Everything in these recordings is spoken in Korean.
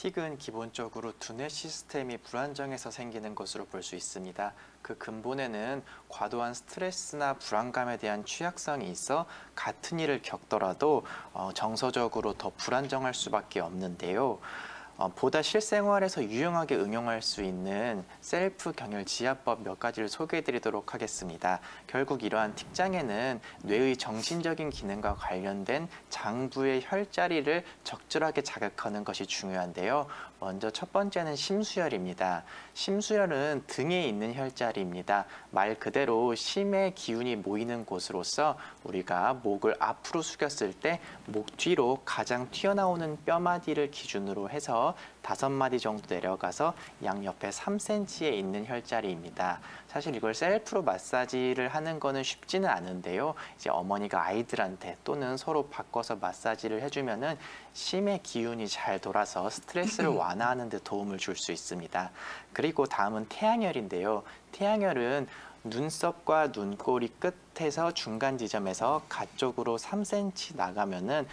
틱은 기본적으로 두뇌 시스템이 불안정해서 생기는 것으로 볼 수 있습니다. 그 근본에는 과도한 스트레스나 불안감에 대한 취약성이 있어 같은 일을 겪더라도 정서적으로 더 불안정할 수밖에 없는데요. 보다 실생활에서 유용하게 응용할 수 있는 셀프 경혈 지압법 몇 가지를 소개해 드리도록 하겠습니다. 결국 이러한 틱장애는 뇌의 정신적인 기능과 관련된 장부의 혈자리를 적절하게 자극하는 것이 중요한데요. 먼저 첫 번째는 심수혈입니다. 심수혈은 등에 있는 혈자리입니다. 말 그대로 심의 기운이 모이는 곳으로서 우리가 목을 앞으로 숙였을 때 목 뒤로 가장 튀어나오는 뼈마디를 기준으로 해서 5마디 정도 내려가서 양옆에 3cm에 있는 혈자리입니다. 사실 이걸 셀프로 마사지를 하는 거는 쉽지는 않은데요. 이제 어머니가 아이들한테 또는 서로 바꿔서 마사지를 해주면은 심의 기운이 잘 돌아서 스트레스를 완화하는 데 도움을 줄 수 있습니다. 그리고 다음은 태양혈인데요. 태양혈은 눈썹과 눈꼬리 끝에서 중간 지점에서 가쪽으로 3cm 나가면은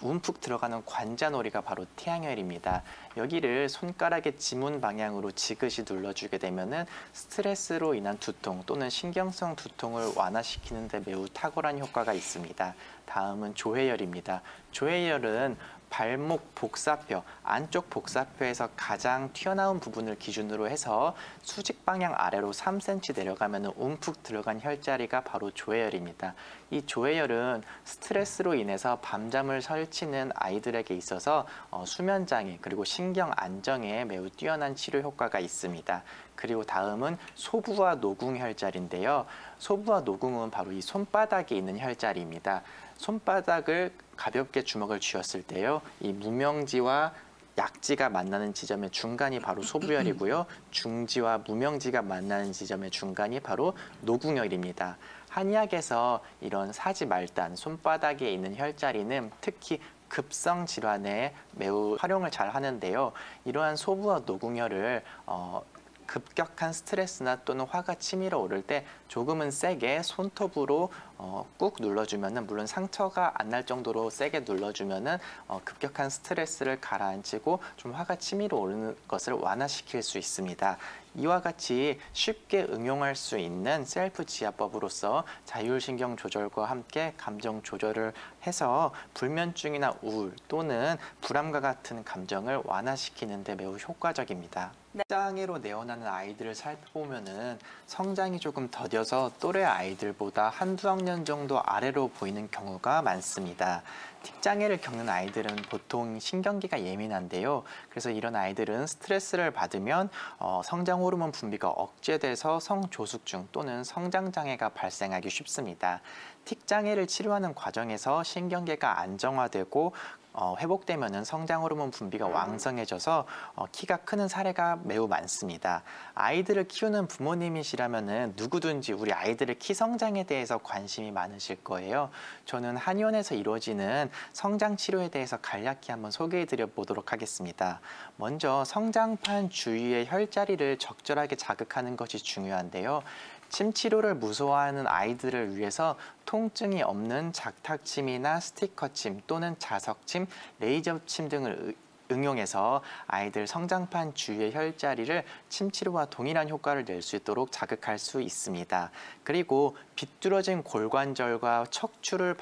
움푹 들어가는 관자놀이가 바로 태양혈입니다. 여기를 손가락의 지문 방향으로 지그시 눌러주게 되면은 스트레스로 인한 두통 또는 신경성 두통을 완화시키는 데 매우 탁월한 효과가 있습니다. 다음은 조회혈입니다. 조회혈은 발목 복사뼈, 안쪽 복사뼈에서 가장 튀어나온 부분을 기준으로 해서 수직 방향 아래로 3cm 내려가면 움푹 들어간 혈자리가 바로 조회혈입니다. 이 조회혈은 스트레스로 인해서 밤잠을 설치는 아이들에게 있어서 수면장애 그리고 신경 안정에 매우 뛰어난 치료 효과가 있습니다. 그리고 다음은 소부와 노궁 혈자리인데요. 소부와 노궁은 바로 이 손바닥에 있는 혈자리입니다. 손바닥을 가볍게 주먹을 쥐었을 때요. 이 무명지와 약지가 만나는 지점의 중간이 바로 소부혈이고요. 중지와 무명지가 만나는 지점의 중간이 바로 노궁혈입니다. 한의학에서 이런 사지 말단, 손바닥에 있는 혈자리는 특히 급성 질환에 매우 활용을 잘 하는데요. 이러한 소부와 노궁혈을 급격한 스트레스나 또는 화가 치밀어 오를 때 조금은 세게 손톱으로 꾹 눌러주면은, 물론 상처가 안 날 정도로 세게 눌러주면은 급격한 스트레스를 가라앉히고 좀 화가 치밀어 오르는 것을 완화시킬 수 있습니다. 이와 같이 쉽게 응용할 수 있는 셀프 지압법으로서 자율신경 조절과 함께 감정 조절을 해서 불면증이나 우울 또는 불안과 같은 감정을 완화시키는 데 매우 효과적입니다. 장애로 내어나는 아이들을 살펴보면은 성장이 조금 더뎌서 또래 아이들보다 한두 학년 정도 아래로 보이는 경우가 많습니다. 틱장애를 겪는 아이들은 보통 신경계가 예민한데요. 그래서 이런 아이들은 스트레스를 받으면 성장 호르몬 분비가 억제돼서 성조숙증 또는 성장장애가 발생하기 쉽습니다. 틱장애를 치료하는 과정에서 신경계가 안정화되고 회복되면은 성장 호르몬 분비가 왕성해져서 키가 크는 사례가 매우 많습니다. 아이들을 키우는 부모님이시라면은 누구든지 우리 아이들의 키 성장에 대해서 관심이 많으실 거예요. 저는 한의원에서 이루어지는 성장 치료에 대해서 간략히 한번 소개해 드려 보도록 하겠습니다. 먼저 성장판 주위의 혈자리를 적절하게 자극하는 것이 중요한데요. 침 치료를 무서워하는 아이들을 위해서 통증이 없는 작탁침이나 스티커침 또는 자석침, 레이저침 등을 응용해서 아이들 성장판 주위의 혈자리를 침치료와 동일한 효과를 낼 수 있도록 자극할 수 있습니다. 그리고 비뚤어진 골관절과 척추를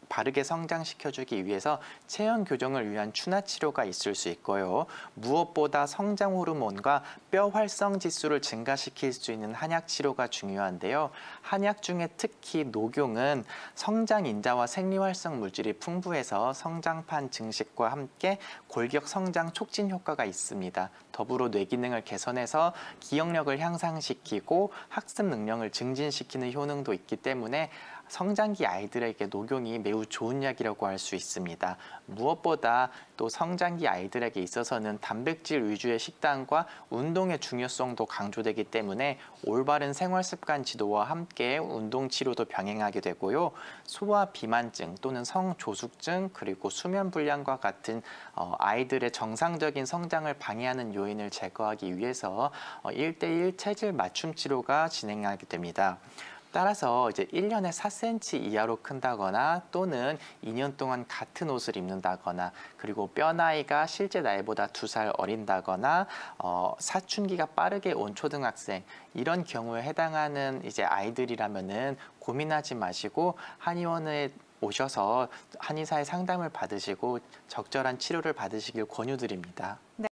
바르게 성장시켜주기 위해서 체형 교정을 위한 추나 치료가 있을 수 있고요. 무엇보다 성장 호르몬과 뼈 활성 지수를 증가시킬 수 있는 한약 치료가 중요한데요. 한약 중에 특히 녹용은 성장 인자와 생리활성 물질이 풍부해서 성장판 증식과 함께 골격 성장 촉진 효과가 있습니다. 더불어 뇌 기능을 개선해서 기억력을 향상시키고 학습 능력을 증진시키는 효능도 있기 때문에 성장기 아이들에게 녹용이 매우 좋은 약이라고 할 수 있습니다. 무엇보다 또 성장기 아이들에게 있어서는 단백질 위주의 식단과 운동의 중요성도 강조되기 때문에 올바른 생활 습관 지도와 함께 운동 치료도 병행하게 되고요. 소아 비만증 또는 성조숙증 그리고 수면 불량과 같은 아이들의 정상적인 성장을 방해하는 요인을 제거하기 위해서 1:1 체질 맞춤 치료가 진행하게 됩니다. 따라서 이제 1년에 4cm 이하로 큰다거나 또는 2년 동안 같은 옷을 입는다거나 그리고 뼈 나이가 실제 나이보다 2살 어린다거나 사춘기가 빠르게 온 초등학생 이런 경우에 해당하는 이제 아이들이라면은 고민하지 마시고 한의원에 오셔서 한의사의 상담을 받으시고 적절한 치료를 받으시길 권유드립니다.